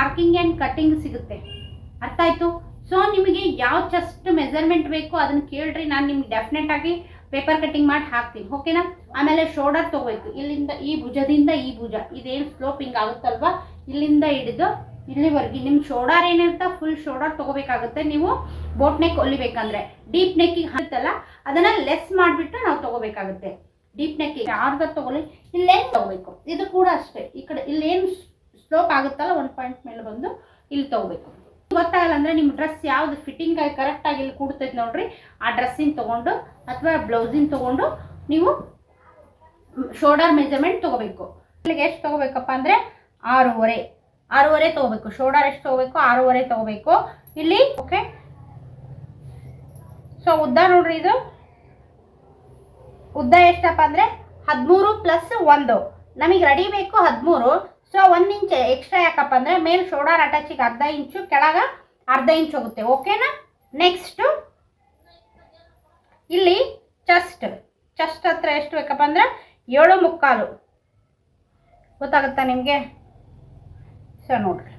Marking and cutting ಸಿಗುತ್ತೆ. ಅರ್ಥ ಆಯಿತು? ಸೊ ನಿಮಗೆ ಯಾವ ಚೆಸ್ಟ್ ಮೆಜರ್ಮೆಂಟ್ ಬೇಕು ಅದನ್ನು ಕೇಳ್ರಿ, ನಾನು ನಿಮ್ಗೆ ಡೆಫಿನೆಟ್ ಆಗಿ ಪೇಪರ್ ಕಟ್ಟಿಂಗ್ ಮಾಡಿ ಹಾಕ್ತೀನಿ. ಓಕೆನಾ? ಆಮೇಲೆ ಶೋಲ್ಡರ್ ತೊಗೋಬೇಕು. ಇಲ್ಲಿಂದ ಈ ಭುಜದಿಂದ ಈ ಭುಜ ಇದೇನು ಸ್ಲೋಪ್ ಹಿಂಗೆ ಆಗುತ್ತಲ್ವ, ಇಲ್ಲಿಂದ ಹಿಡಿದು ಇಲ್ಲಿವರೆಗೆ ನಿಮ್ಮ ಶೋಲ್ಡರ್ ಏನಿರುತ್ತೆ ಫುಲ್ ಶೋಲ್ಡರ್ ತೊಗೋಬೇಕಾಗುತ್ತೆ. ನೀವು ಬೋಟ್ ನೆಕ್ ಹೊಲಿಬೇಕಂದ್ರೆ ಡೀಪ್ ನೆಕ್ಕಿಗೆ ಹಾಕುತ್ತಲ್ಲ ಅದನ್ನು ಲೆಸ್ ಮಾಡಿಬಿಟ್ಟು ನಾವು ತೊಗೋಬೇಕಾಗುತ್ತೆ. ಡೀಪ್ ನೆಕ್ಕಿಗೆ ಯಾರ್ದು ತೊಗೊಳ್ಳಿ, ಇಲ್ಲೇನು ತೊಗೋಬೇಕು. ಇದು ಕೂಡ ಅಷ್ಟೇ, ಈ ಕಡೆ ಇಲ್ಲೇನು ಸ್ಲೋಪ್ ಆಗುತ್ತಲ್ಲ ಒಂದು ಪಾಯಿಂಟ್ ಮೇಲೆ ಬಂದು ಇಲ್ಲಿ ತೊಗೋಬೇಕು. ಗೊತ್ತಾಗಲ್ಲ ಅಂದರೆ ನಿಮ್ಮ ಡ್ರೆಸ್ ಯಾವುದು ಫಿಟ್ಟಿಂಗ್ ಆಗಿ ಕರೆಕ್ಟಾಗಿ ಇಲ್ಲಿ ಕೂಡ್ತೈತೆ ನೋಡ್ರಿ, ಆ ಡ್ರೆಸ್ಸಿನ ತೊಗೊಂಡು ಅಥವಾ ಬ್ಲೌಸಿನ ತೊಗೊಂಡು ನೀವು ಶೋಲ್ಡರ್ ಮೆಜರ್ಮೆಂಟ್ ತೊಗೋಬೇಕು. ಇಲ್ಲಿಗೆ ಎಷ್ಟು ತೊಗೋಬೇಕಪ್ಪ ಅಂದರೆ 6.5 ತೊಗೋಬೇಕು. ಶೋಲ್ಡರ್ ಎಷ್ಟು ತೊಗೋಬೇಕು? 6.5 ತೊಗೋಬೇಕು ಇಲ್ಲಿ. ಓಕೆ, ಸೊ ಉದ್ದ ನೋಡ್ರಿ, ಇದು ಉದ್ದ ಎಷ್ಟಪ್ಪ ಅಂದರೆ 13 + 1. ನಮಗೆ ರೆಡಿ ಬೇಕು 13. ಸೊ 1 ಇಂಚ್ ಎಕ್ಸ್ಟ್ರಾ ಯಾಕಪ್ಪ ಅಂದರೆ ಮೇಲೆ ಶೋಲ್ಡರ್ ಅಟ್ಯಾಚಿಗೆ ಅರ್ಧ ಇಂಚು, ಕೆಳಗೆ ಅರ್ಧ ಇಂಚ್ ಹೋಗುತ್ತೆ. ಓಕೆನಾ? ನೆಕ್ಸ್ಟು ಇಲ್ಲಿ ಚೆಸ್ಟ್ ಹತ್ರ ಎಷ್ಟು ಬೇಕಪ್ಪ ಅಂದರೆ 7.75. ಗೊತ್ತಾಗುತ್ತಾ ನಿಮಗೆ? ಸೊ ನೋಡ್ರಿ,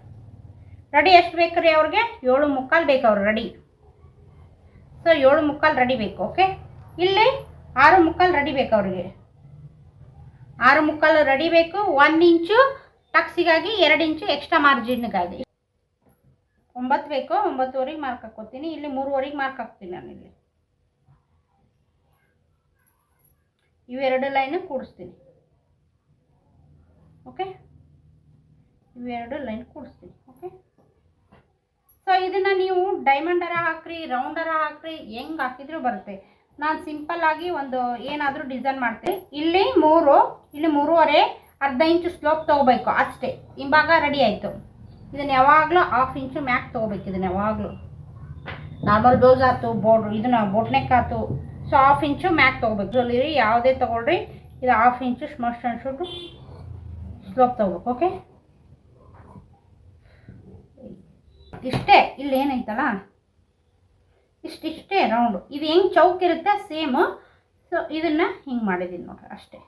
ರೆಡಿ ಎಷ್ಟು ಬೇಕು ರೀ ಅವ್ರಿಗೆ? 7.75 ಬೇಕು ಅವ್ರು ರೆಡಿ. ಸೊ 7.75 ರೆಡಿ ಬೇಕು. ಓಕೆ, ಇಲ್ಲಿ 6.75 ರೆಡಿ ಬೇಕು ಅವ್ರಿಗೆ. 6.75 ರೆಡಿ ಬೇಕು. 1 ಇಂಚು ಟಕ್ಸಿಗಾಗಿ 2 ಇಂಚು ಎಕ್ಸ್ಟ್ರಾ ಮಾರ್ಜಿನ್ಗಾಗಿ 9 ಬೇಕು. 9.25 ಮಾರ್ಕ್ ಹಾಕ್ಕೋತೀನಿ. ಇಲ್ಲಿ 3.25 ಮಾರ್ಕ್ ಹಾಕ್ತೀನಿ ನಾನು. ಇಲ್ಲಿ ಇವೆರಡು ಲೈನ್ ಕೂಡಿಸ್ತೀನಿ. ಓಕೆ, ಇವೆರಡು ಲೈನ್ ಕೂಡಿಸ್ತೀನಿ. ಓಕೆ, ಸೊ ಇದನ್ನು ನೀವು ಡೈಮಂಡರ ಹಾಕ್ರಿ, ರೌಂಡರ ಹಾಕ್ರಿ, ಹೆಂಗೆ ಹಾಕಿದ್ರೂ ಬರುತ್ತೆ. ನಾನು ಸಿಂಪಲ್ ಆಗಿ ಒಂದು ಏನಾದರೂ ಡಿಸೈನ್ ಮಾಡ್ತೀನಿ. ಇಲ್ಲಿ 3, ಇಲ್ಲಿ 3.5, ಅರ್ಧ ಇಂಚು ಸ್ಲೋಪ್ ತೊಗೋಬೇಕು ಅಷ್ಟೇ. ಹಿಂಭಾಗ ರೆಡಿ ಆಯಿತು. ಇದನ್ನು ಯಾವಾಗಲೂ 1/2 ಇಂಚು ಮ್ಯಾಕ್ ತೊಗೋಬೇಕು. ಇದನ್ನು ಯಾವಾಗಲೂ ನಾರ್ಮಲ್ ಬ್ಲೌಸ್ ಆಯ್ತು, ಇದನ್ನು ಬೋಟ್ ನೆಕ್ ಆಯ್ತು, ಸೊ 1/2 ಇಂಚು ಮ್ಯಾಕ್ ತೊಗೋಬೇಕು. ಅಲ್ಲಿ ಯಾವುದೇ ತೊಗೊಳ್ರಿ, ಇದು 1/2 ಇಂಚು ಸ್ಮಸ್ಟ್ ಅನ್ಸ್ಬಿಟ್ಟು ಸ್ಲೋಪ್ ತೊಗೋಬೇಕು. ಓಕೆ, ಇಷ್ಟೇ. ಇಲ್ಲಿ ಏನೈತಲ್ಲ ಇಷ್ಟೇ ರೌಂಡು. ಇದು ಹೆಂಗೆ ಚೌಕ್ ಇರುತ್ತೆ ಸೇಮು. ಸೊ ಇದನ್ನು ಹಿಂಗೆ ಮಾಡಿದ್ದೀನಿ ನೋಡ್ರಿ ಅಷ್ಟೇ.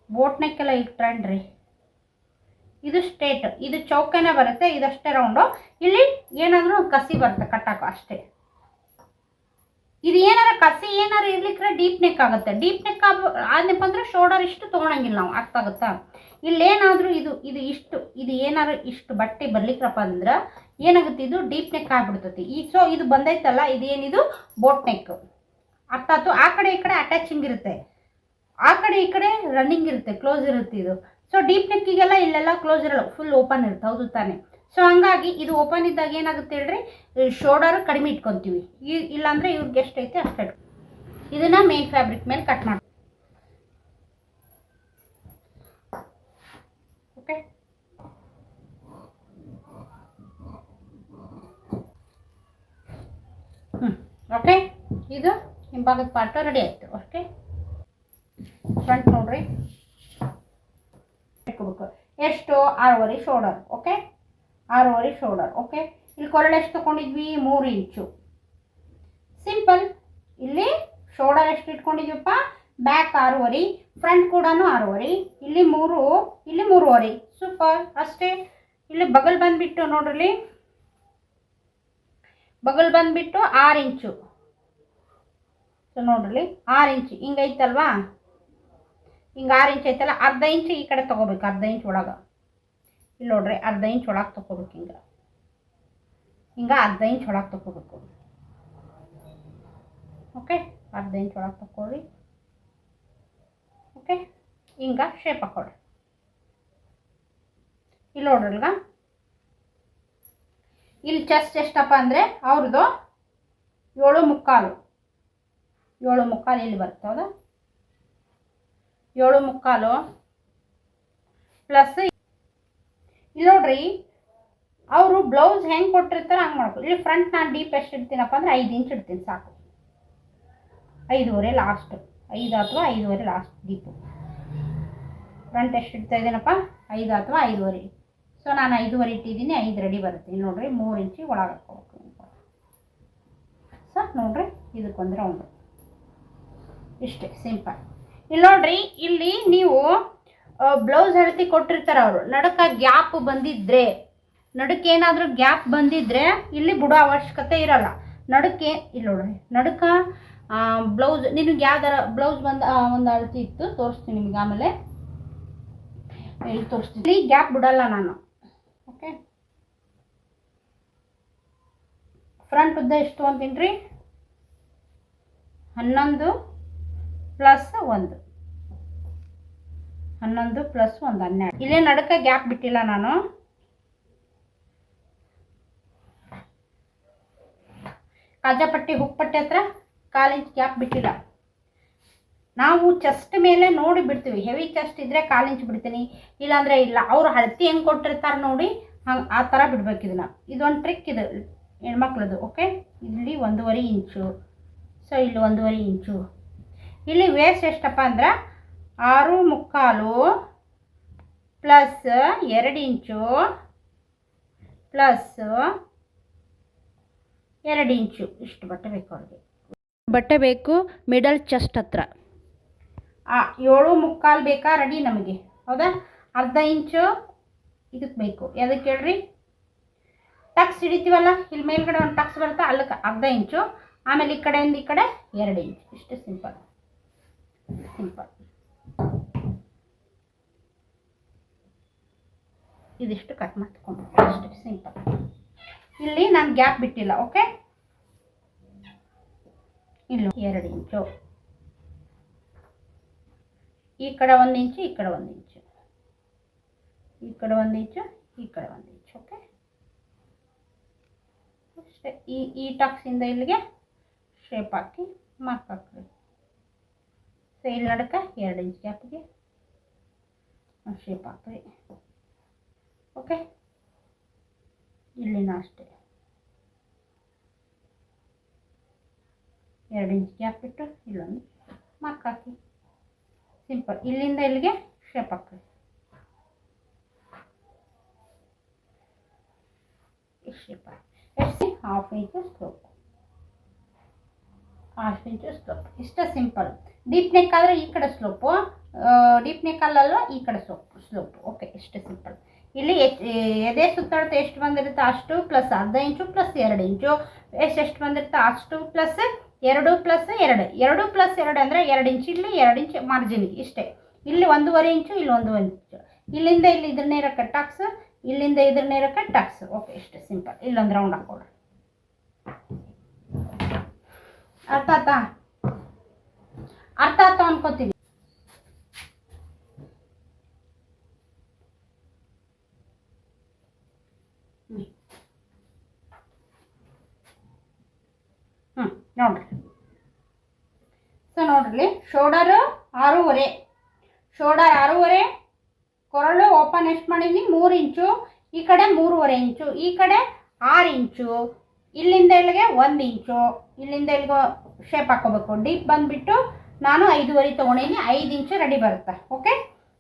ಬೋಟ್ ನೆಕ್ಕೆಲ್ಲ ಈಗ ಟ್ರೆಂಡ್ ರೀ. ಇದು ಸ್ಟ್ರೇಟ್, ಇದು ಚೌಕನೇ ಬರುತ್ತೆ, ಇದಷ್ಟೇ ರೌಂಡು. ಇಲ್ಲಿ ಏನಾದರೂ ಕಸಿ ಬರುತ್ತೆ ಕಟ್ಟಾಕೋ ಅಷ್ಟೇ. ಇದು ಏನಾರ ಕಸಿ ಏನಾರು ಇರ್ಲಿಕ್ಕೆ ಡೀಪ್ ನೆಕ್ ಆಗುತ್ತೆ. ಡೀಪ್ ನೆಕ್ ಆದ್ನಪ್ಪ ಅಂದರೆ ಶೋಲ್ಡರ್ ಇಷ್ಟು ತೊಗೊಳಂಗಿಲ್ಲ ನಾವು. ಅರ್ಥ ಆಗುತ್ತಾ? ಇಲ್ಲೇನಾದರೂ ಇದು ಇಷ್ಟು, ಇದು ಏನಾದ್ರು ಇಷ್ಟು ಬಟ್ಟೆ ಬರ್ಲಿಕ್ರಪ್ಪ ಅಂದ್ರೆ ಏನಾಗುತ್ತೆ, ಇದು ಡೀಪ್ ನೆಕ್ ಆಗಿಬಿಡ್ತೈತಿ. ಈಗ ಸೊ ಇದು ಬಂದೈತಲ್ಲ, ಇದೇನಿದು ಬೋಟ್ ನೆಕ್. ಅರ್ಥ ಆಯ್ತು? ಆ ಕಡೆ ಈ ಕಡೆ ಅಟ್ಯಾಚಿಂಗ್ ಇರುತ್ತೆ, ಆ ಕಡೆ ಈ ಕಡೆ ರನ್ನಿಂಗ್ ಇರುತ್ತೆ, ಕ್ಲೋಸ್ ಇರುತ್ತೆ ಇದು. ಸೊ ಡೀಪ್ ನೆಕ್ಕಿಗೆಲ್ಲ ಇಲ್ಲೆಲ್ಲ ಕ್ಲೋಸ್ ಇರಲ್ಲ, ಫುಲ್ ಓಪನ್ ಇರುತ್ತೆ. ಹೌದು ತಾನೆ? ಸೊ ಹಂಗಾಗಿ ಇದು ಓಪನ್ ಇದ್ದಾಗ ಏನಾಗುತ್ತೆ ಹೇಳ್ರಿ, ಶೋಲ್ಡರ್ ಕಡಿಮೆ ಇಟ್ಕೊತೀವಿ. ಇಲ್ಲಾಂದರೆ ಇವ್ರಿಗೆ ಎಷ್ಟೈತೆ ಅಷ್ಟೇ. ಇದನ್ನು ಮೇನ್ ಫ್ಯಾಬ್ರಿಕ್ ಮೇಲೆ ಕಟ್ ಮಾಡಿ. ಓಕೆ, ಓಕೆ, ಇದು ಹಿಂಭಾಗದ ಪಾರ್ಟ್ ರೆಡಿ ಆಯಿತು. ಓಕೆ, ಫ್ರಂಟ್ ನೋಡ್ರಿ ಇಟ್ಕೋಬೇಕು. ಎಷ್ಟು? 6.5 ಶೋಲ್ಡರ್. Okay, 6.5 shoulder. ಓಕೆ, ಇಲ್ಲಿ ಕೊರಳು ಎಷ್ಟು ತೊಗೊಂಡಿದ್ವಿ? 3 ಇಂಚು. ಸಿಂಪಲ್. ಇಲ್ಲಿ ಶೋಲ್ಡರ್ ಎಷ್ಟು ಇಟ್ಕೊಂಡಿದ್ವಪ್ಪ? ಬ್ಯಾಕ್ 6.5, ಫ್ರಂಟ್ ಕೂಡ 6.5. ಇಲ್ಲಿ 3, ಇಲ್ಲಿ 3.5. ಸೂಪರ್, ಅಷ್ಟೇ. ಇಲ್ಲಿ ಬಗಲ್ ಬಂದುಬಿಟ್ಟು ನೋಡ್ರಿ, ಬಗಲ್ ಬಂದುಬಿಟ್ಟು 6 ಇಂಚು. ಸೊ ನೋಡ್ರಿ 6 ಇಂಚು ಹಿಂಗೈತಲ್ವಾ, ಹಿಂಗೆ 6 ಇಂಚ್ ಐತಲ್ಲ, ಅರ್ಧ ಇಂಚು ಈ ಕಡೆ ತೊಗೋಬೇಕು. ಅರ್ಧ ಇಂಚ್ ಒಳಗೆ ಇಲ್ಲಿ ನೋಡ್ರಿ, ಅರ್ಧ ಇಂಚ್ ಒಳಗೆ ತೊಗೋಬೇಕು. ಹಿಂಗೆ ಅರ್ಧ ಇಂಚ್ ಒಳಗೆ ತೊಗೋಬೇಕು. ಓಕೆ, ಅರ್ಧ ಇಂಚ್ ಒಳಗೆ ತೊಗೊಳ್ರಿ. ಓಕೆ, ಹಿಂಗೆ ಶೇಪ್ ಹಾಕೊಳ್ಳಿ. ಇಲ್ಲಿ ನೋಡ್ರಲ್ಗ, ಇಲ್ಲಿ ಚೆಸ್ಟ್ ಎಷ್ಟಪ್ಪ ಅಂದರೆ ಅವ್ರದ್ದು 7.75. 7.75 ಇಲ್ಲಿ ಬರುತ್ತೆ. ಹೌದಾ? 7.75 ಪ್ಲಸ್ ಇಲ್ಲಿ ನೋಡ್ರಿ, ಅವರು ಬ್ಲೌಸ್ ಹೆಂಗೆ ಕೊಟ್ಟಿರ್ತಾರೆ ಹಂಗೆ ಮಾಡ್ಕೊಳ್ಳಿ. ಇಲ್ಲಿ ಫ್ರಂಟ್ ನಾನು ಡೀಪ್ ಎಷ್ಟು ಇಡ್ತೀನಪ್ಪ ಅಂದರೆ 5 ಇಂಚ್ ಇಡ್ತೀನಿ ಸಾಕು. 5.25 ಲಾಸ್ಟ್, 5 ಅಥವಾ 5.25 ಲಾಸ್ಟ್ ಡೀಪು. ಫ್ರಂಟ್ ಎಷ್ಟು ಇಡ್ತಾ ಇದ್ದೀನಪ್ಪ? 5 ಅಥವಾ 5.25. ಸೊ ನಾನು 5.25 ಇಟ್ಟಿದ್ದೀನಿ, 5 ರೆಡಿ ಬರುತ್ತೆ. ಇಲ್ಲಿ ನೋಡ್ರಿ 3 ಇಂಚಿಗೆ ಒಳಗೆ ಹಾಕ್ಕೋಬೇಕು. ಸೊ ನೋಡ್ರಿ, ಇದಕ್ಕೊಂದು ರೌಂಡು ಇಷ್ಟೇ, ಸಿಂಪಲ್. ಇಲ್ಲಿ ನೋಡ್ರಿ, ಇಲ್ಲಿ ನೀವು ಬ್ಲೌಸ್ ಅಳತೆ ಕೊಟ್ಟಿರ್ತಾರೆ ಅವರು, ನಡಕ ಗ್ಯಾಪ್ ಬಂದಿದ್ರೆ ನಡುಕ್ಕೆ ಏನಾದರೂ ಗ್ಯಾಪ್ ಬಂದಿದ್ದರೆ ಇಲ್ಲಿ ಬಿಡೋ ಅವಶ್ಯಕತೆ ಇರಲ್ಲ. ನಡುಕ್ಕೆ ಇಲ್ಲಿ ನೋಡ್ರಿ, ನಡುಕ ಬ್ಲೌಸ್ ನಿನಗೆ ಯಾವ್ದಾರ ಬ್ಲೌಸ್ ಒಂದು ಅಳತೆ ಇತ್ತು, ತೋರಿಸ್ತೀನಿ ನಿಮಗೆ ಆಮೇಲೆ ಇಲ್ಲಿ ತೋರಿಸ್ತೀನಿ. ಇಲ್ಲಿ ಗ್ಯಾಪ್ ಬಿಡಲ್ಲ ನಾನು. ಓಕೆ, ಫ್ರಂಟ್ ಉದ್ದ ಎಷ್ಟು ಅಂತೀನಿ ರೀ? 11 + 1, 11 + 1 12. ಇಲ್ಲೇ ನಡುಕ ಗ್ಯಾಪ್ ಬಿಟ್ಟಿಲ್ಲ ನಾನು. ಕಾಜಾಪಟ್ಟಿ ಹುಕ್ಪಟ್ಟಿ ಹತ್ರ 1/4 ಇಂಚ್ ಗ್ಯಾಪ್ ಬಿಟ್ಟಿಲ್ಲ. ನಾವು ಚೆಸ್ಟ್ ಮೇಲೆ ನೋಡಿ ಬಿಡ್ತೀವಿ. ಹೆವಿ ಚೆಸ್ಟ್ ಇದ್ದರೆ 1/4 ಇಂಚ್ ಬಿಡ್ತೀನಿ, ಇಲ್ಲಾಂದರೆ ಇಲ್ಲ. ಅವರು ಅಳತೆ ಹೆಂಗೆ ಕೊಟ್ಟಿರ್ತಾರೆ ನೋಡಿ ಹಂಗೆ ಆ ಥರ ಬಿಡ್ಬೇಕು. ಇದನ್ನು ಇದೊಂದು ಟ್ರಿಕ್ ಇದು ಹೆಣ್ಮಕ್ಳದು. ಓಕೆ, ಇಲ್ಲಿ 1.5 ಇಂಚು, ಸೊ ಇಲ್ಲಿ 1.5 ಇಂಚು. ಇಲ್ಲಿ ವೇಸ್ಟ್ ಎಷ್ಟಪ್ಪ ಅಂದ್ರೆ 6.75 + 2 ಇಂಚು + 2 ಇಂಚು. ಇಷ್ಟು ಬಟ್ಟೆ ಬೇಕು ಅವ್ರಿಗೆ. ಬಟ್ಟೆ ಬೇಕು ಮಿಡಲ್ ಚೆಸ್ಟ್ ಹತ್ರ 7.75 ಬೇಕಾ ರೆಡಿ ನಮಗೆ, ಹೌದಾ? ಅರ್ಧ ಇಂಚು ಇದಕ್ಕೆ ಬೇಕು. ಯಾವುದಕ್ಕೆ ಹೇಳ್ರಿ? ಟಕ್ಸ್ ಹಿಡಿತೀವಲ್ಲ, ಇಲ್ಲಿ ಮೇಲ್ಗಡೆ ಒಂದು ಟಕ್ಸ್ ಬರುತ್ತೆ, ಅಲ್ಲಕ್ಕೆ ಅರ್ಧ ಇಂಚು, ಆಮೇಲೆ ಈ ಕಡೆಯಿಂದ ಈ ಕಡೆ 2 ಇಂಚು. ಇಷ್ಟು ಸಿಂಪಲ್. ಇದಿಷ್ಟು ಕಟ್ ಮಾಡ್ಕೊಂಡು ಅಷ್ಟೇ, ಸಿಂಪಲ್. ಇಲ್ಲಿ ನಾನು ಗ್ಯಾಪ್ ಬಿಟ್ಟಿಲ್ಲ. ಓಕೆ, ಇಲ್ಲೂ 2 ಇಂಚು, ಈ ಕಡೆ 1 ಇಂಚು, ಈ ಕಡೆ 1 ಇಂಚು, ಈ ಕಡೆ 1 ಇಂಚು, ಈ ಕಡೆ 1 ಇಂಚು. ಓಕೆ, ಅಷ್ಟೇ. ಈ ಟಕ್ಸಿಂದ ಇಲ್ಲಿಗೆ ಶೇಪ್ ಹಾಕಿ ಮಾರ್ಕ್ ಹಾಕ್ರಿ. ಸೊ ಇಲ್ಲಿ ನಡುಕ 2 ಇಂಚ್ ಗ್ಯಾಪ್ಗೆ ಶೇಪ್ ಹಾಕ್ರಿ. ಓಕೆ, ಇಲ್ಲಿನ ಅಷ್ಟೇ 2 ಇಂಚ್ ಗ್ಯಾಪ್ ಬಿಟ್ಟು ಇಲ್ಲೊಂದು ಮಾರ್ಕ್ ಹಾಕಿ. ಸಿಂಪಲ್. ಇಲ್ಲಿಂದ ಇಲ್ಲಿಗೆ ಶೇಪ್ ಹಾಕ್ರಿ. ಶೇಪ್ ಹಾಕಿ 1/2 ಇಂಚು ಸ್ಲೋಪ್, 1/2 ಇಂಚು ಸ್ಲೋಪ್. ಇಷ್ಟ ಸಿಂಪಲ್. ಡೀಪ್ ನೆಕ್ ಆದರೆ ಈ ಕಡೆ ಸ್ಲೋಪು, ಡೀಪ್ ನೆಕ್ ಅಲ್ಲಲ್ವ ಈ ಕಡೆ ಸ್ಲೋಪು. ಓಕೆ, ಇಷ್ಟು ಸಿಂಪಲ್. ಇಲ್ಲಿ ಎದೆ ಸುತ್ತಳತೆ ಎಷ್ಟು ಬಂದಿರುತ್ತೆ ಅಷ್ಟು + ಅರ್ಧ ಇಂಚು + 2 ಇಂಚು. ಎಷ್ಟು ಬಂದಿರುತ್ತೆ ಅಷ್ಟು + 2 + 2. 2 + 2 ಅಂದರೆ 2 ಇಂಚು. ಇಲ್ಲಿ 2 ಇಂಚು ಮಾರ್ಜಿನ್ಗೆ ಇಷ್ಟೇ. ಇಲ್ಲಿ 1.5 ಇಂಚು, ಇಲ್ಲಿ 1.5 ಇಂಚು. ಇಲ್ಲಿಂದ ಇಲ್ಲಿ ಇದ್ರ ನೇರಕ್ಕೆ ಟಕ್ಸ್, ಇಲ್ಲಿಂದ ಇದ್ರ ನೇರಕ್ಕೆ ಟಕ್ಸ್. ಓಕೆ, ಇಷ್ಟು ಸಿಂಪಲ್. ಇಲ್ಲೊಂದು ರೌಂಡ್ ಹಾಕೊಳ್ಳಿ. ಅರ್ಥ ಆಯ್ತಾ ಅನ್ಕೋತೀನಿ. ನೋಡ್ರಿ. ಸೊ ನೋಡ್ರಿ, ಶೋಲ್ಡರು 6.5, ಶೋಲ್ಡರ್ 6.5, ಕೊರಳು ಓಪನ್ ಎಷ್ಟು ಮಾಡಿದ್ವಿ? 3 ಇಂಚು. ಈ ಕಡೆ 3.5 ಇಂಚು, ಈ ಕಡೆ 6 ಇಂಚು. ಇಲ್ಲಿಂದ ಇಲ್ಲಿಗೆ 1 ಇಂಚು, ಇಲ್ಲಿಂದ ಇಲ್ಲಿಗೆ ಶೇಪ್ ಹಾಕೋಬೇಕು. ಡೀಪ್ ಬಂದುಬಿಟ್ಟು ನಾನು 5.5 ತೊಗೊಂಡಿನಿ, 5 ಇಂಚು ರೆಡಿ ಬರುತ್ತೆ. ಓಕೆ,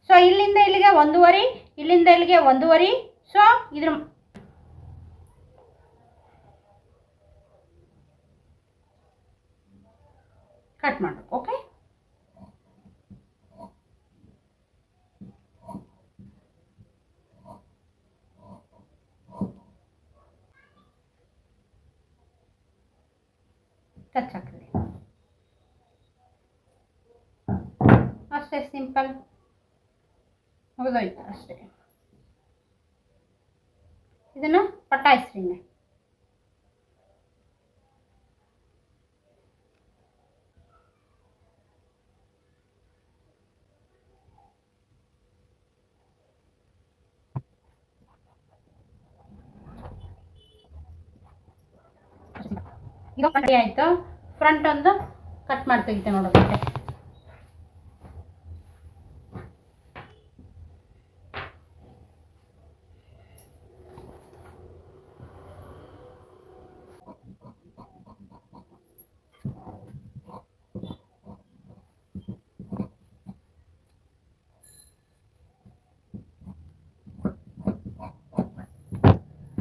ಸೊ ಇಲ್ಲಿಂದ ಇಲ್ಲಿಗೆ 1.5, ಇಲ್ಲಿಂದ ಇಲ್ಲಿಗೆ 1.5. ಸೊ ಇದ್ರ ಕಟ್ ಮಾಡಬೇಕು. ಓಕೆ, ಟಚ್ ಹಾಕಿದೆ ಅಷ್ಟೇ, ಸಿಂಪಲ್. ಮುಗಿದೋಯ್ತು ಅಷ್ಟೇ. ಇದನ್ನು ಪಟಾಯಿಸ್ರಿ. ಇದು ರೆಡಿ ಆಯಿತು. ಫ್ರಂಟ್ ಒಂದು ಕಟ್ ಮಾಡಿ ತೆಗಿತೆ ನೋಡೋದು.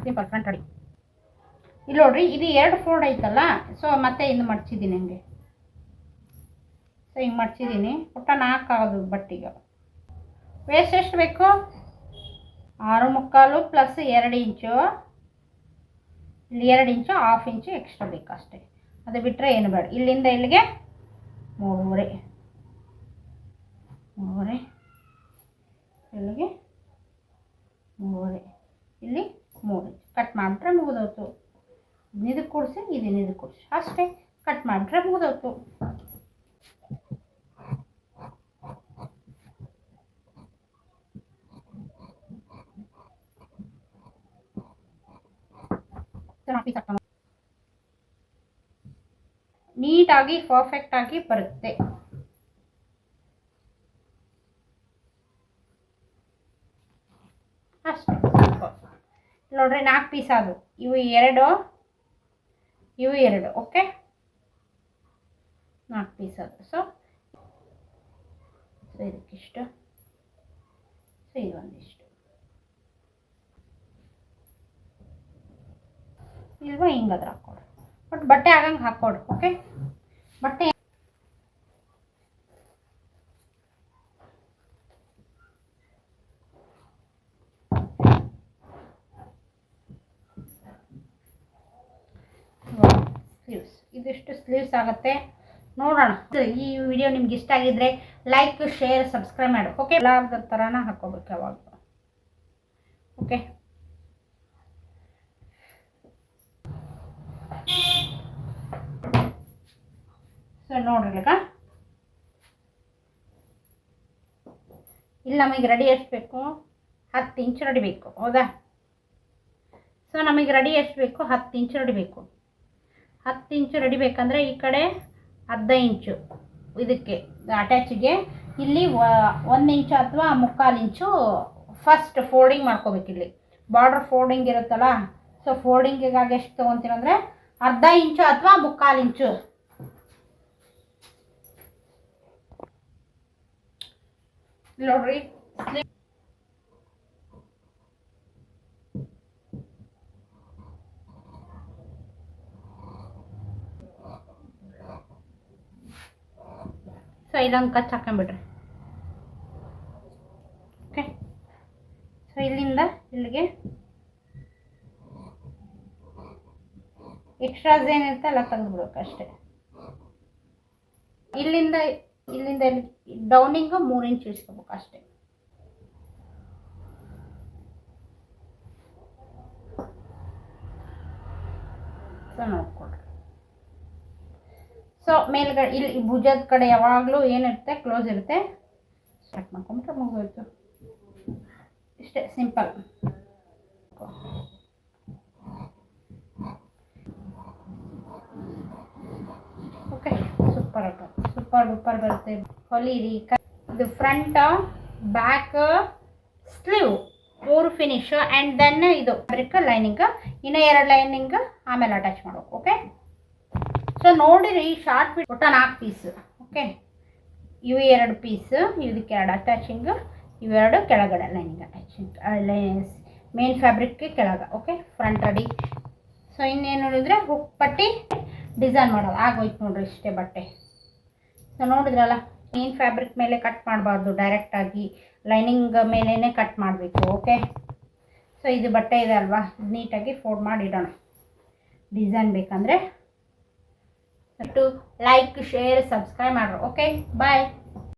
Simple front ready. ಇಲ್ಲಿ ನೋಡ್ರಿ, ಇದು 2 ಫೋಲ್ಡ್ ಐತಲ್ಲ, ಸೊ ಮತ್ತೆ ಇನ್ನು ಮಡ್ಚಿದ್ದೀನಿ ಹಂಗೆ. ಸೊ ಹಿಂಗೆ ಮಡ್ಚಿದ್ದೀನಿ. ಒಟ್ಟು 4 ಆಗೋದು ಬಟ್ಟಿಗೆ. ವೇಸ್ಟ್ ಎಷ್ಟು ಬೇಕು? 6.25 ಪ್ಲಸ್ 2 ಇಂಚು, ಇಲ್ಲಿ 2 ಇಂಚು, 1/2 ಇಂಚು ಎಕ್ಸ್ಟ್ರಾ ಬೇಕು ಅಷ್ಟೇ. ಅದು ಬಿಟ್ಟರೆ ಏನು ಬೇಡ. ಇಲ್ಲಿಂದ ಇಲ್ಲಿಗೆ 3.5, ಇಲ್ಲಿಗೆ 3.5, ಇಲ್ಲಿ 3 ಇಂಚು ಕಟ್ ಮಾಡಿಬಿಟ್ರೆ ಮುಗಿದೋಯ್ತು. ಇದಕ್ಕೆ ಕೂಡಿಸಿ ಇದಕ್ಕೆ ಕೂಡಿಸಿ ಅಷ್ಟೇ, ಕಟ್ ಮಾಡಿಬಿಟ್ರೆ ಮುಗಿದೋಯ್ತು. ನೀಟಾಗಿ ಪರ್ಫೆಕ್ಟಾಗಿ ಬರುತ್ತೆ. ಅಷ್ಟೇ ನೋಡ್ರಿ, 4 ಪೀಸ್ ಆದವು. ಇವು 2, ಇವು 2. ಓಕೆ, 4 ಪೀಸ್ ಆದವು. ಸೊ ಇದಕ್ಕಿಷ್ಟು, ಸೊ ಇದು ಒಂದಿಷ್ಟು ಇಲ್ವಾ, ಹಿಂಗಾದ್ರೆ ಹಾಕ್ಕೊಡ್ರಿ. ಬಟ್ ಬಟ್ಟೆ ಆಗಂಗೆ ಹಾಕ್ಕೊಡ್ರಿ. ಓಕೆ, ಬಟ್ಟೆ ಸ್ಲೀವ್ಸ್, ಇದಿಷ್ಟು ಸ್ಲೀವ್ಸ್ ಆಗುತ್ತೆ. ನೋಡೋಣ. ಈ ವಿಡಿಯೋ ನಿಮ್ಗೆ ಇಷ್ಟ ಆಗಿದ್ರೆ ಲೈಕ್, ಶೇರ್, ಸಬ್ಸ್ಕ್ರೈಬ್ ಮಾಡಿ. ಓಕೆ, ಎಲ್ಲಾರ್ದ ಥರನ ಹಾಕ್ಕೋಬೇಕು ಯಾವಾಗ. ಓಕೆ, ಸೊ ನೋಡ್ರಿ, ಈಗ ಇಲ್ಲಿ ನಮಗೆ ರೆಡಿ ಎಷ್ಟು ಬೇಕು? 10 ಇಂಚು ರೆಡಿ ಬೇಕು, ಹೌದಾ? ಸೊ ನಮಗೆ ರೆಡಿ ಎಷ್ಟು ಬೇಕು? 10 ಇಂಚು ರೆಡಿ ಬೇಕು. 10 ಇಂಚು ರೆಡಿ ಬೇಕಂದರೆ ಈ ಕಡೆ 15 ಇಂಚು ಇದಕ್ಕೆ ಅಟ್ಯಾಚಿಗೆ, ಇಲ್ಲಿ 1 ಇಂಚು ಅಥವಾ 3/4 ಇಂಚು ಫಸ್ಟ್ ಫೋಲ್ಡಿಂಗ್ ಮಾಡ್ಕೋಬೇಕು. ಇಲ್ಲಿ ಬಾರ್ಡರ್ ಫೋಲ್ಡಿಂಗ್ ಇರುತ್ತಲ್ಲ, ಸೊ ಫೋಲ್ಡಿಂಗಿಗಾಗಿ ಎಷ್ಟು ತೊಗೊತೀರಂದರೆ 1/2 ಇಂಚು ಅಥವಾ 3/4 ಇಂಚು. ನೋಡ್ರಿ, ಸೊ ಇಲ್ಲೊಂದು ಕಚ್ ಹಾಕೊಂಡ್ಬಿಡ್ರಿ. ಓಕೆ, ಸೊ ಇಲ್ಲಿಂದ ಇಲ್ಲಿಗೆ ಎಕ್ಸ್ಟ್ರಾಸ್ ಏನಿರುತ್ತೆ ಎಲ್ಲ ತೆಗೆದುಬಿಡ್ಬೇಕು ಅಷ್ಟೇ. ಇಲ್ಲಿಂದ ಇಲ್ಲಿ ಡೌನಿಂಗು 3 ಇಂಚ್ ಇಳಿಸ್ಕೋಬೇಕು ಅಷ್ಟೇ. ಸೊ ನೋಡ್ಕೊಡ್ರಿ. ಸೊ ಮೇಲ್ಗಡೆ ಇಲ್ಲಿ ಭುಜದ ಕಡೆ ಯಾವಾಗಲೂ ಏನಿರುತ್ತೆ, ಕ್ಲೋಸ್ ಇರುತ್ತೆ. ಸ್ಟಾರ್ಟ್ ಮಾಡ್ಕೊಂಡ್ರೆ ಮುಗಿದೋಯ್ತು. ಇಷ್ಟೇ ಸಿಂಪಲ್. ಓಕೆ, ಸೂಪರ್ ಡೂಪರ್ ಬರುತ್ತೆ. ಹೊಲಿರಿ. ಇದು front, back, sleeve 3 finish. And then ಇದು ಫ್ಯಾಬ್ರಿಕ್ ಲೈನಿಂಗ್, ಇನ್ನೂ 2 ಲೈನಿಂಗ್ ಆಮೇಲೆ ಅಟ್ಯಾಚ್ ಮಾಡಬೇಕು. ಓಕೆ, ಸೊ ನೋಡಿರಿ, ಶಾರ್ಟ್ ಬಿಟ್ಟು ಒಟ್ಟು 4 ಪೀಸ್. ಓಕೆ, ಇವು 2 ಪೀಸ್, ಇದಕ್ಕೆ 2 ಅಟ್ಯಾಚಿಂಗ್, ಇವೆರಡು ಕೆಳಗಡೆ ಲೈನಿಂಗ್ ಅಟ್ಯಾಚಿಂಗ್, ಮೇನ್ ಫ್ಯಾಬ್ರಿಕ್ಗೆ ಕೆಳಗೆ. Okay, front ready. ಸೊ ಇನ್ನೇನು ನೋಡಿದ್ರೆ ಹುಕ್ ಪಟ್ಟಿ ಡಿಸೈನ್ ಮಾಡೋದು ಆಗೋಯ್ತು ನೋಡ್ರಿ. ಇಷ್ಟೇ ಬಟ್ಟೆ. ಸೊ ನೋಡಿದ್ರಲ್ಲ, ಮೇನ್ ಫ್ಯಾಬ್ರಿಕ್ ಮೇಲೆ ಕಟ್ ಮಾಡಬಾರ್ದು, ಡೈರೆಕ್ಟಾಗಿ ಲೈನಿಂಗ್ ಮೇಲೇ ಕಟ್ ಮಾಡಬೇಕು. ಓಕೆ, ಸೊ ಇದು ಬಟ್ಟೆ ಇದೆ ಅಲ್ವಾ, ನೀಟಾಗಿ ಫೋಲ್ಡ್ ಮಾಡಿ ಇಡೋಣ. ಡಿಸೈನ್ ಬೇಕಂದರೆ ಲೈಕ್, ಶೇರ್, ಸಬ್ಸ್ಕ್ರೈಬ್ ಮಾಡ್ರಿ. ಓಕೆ, ಬಾಯ್.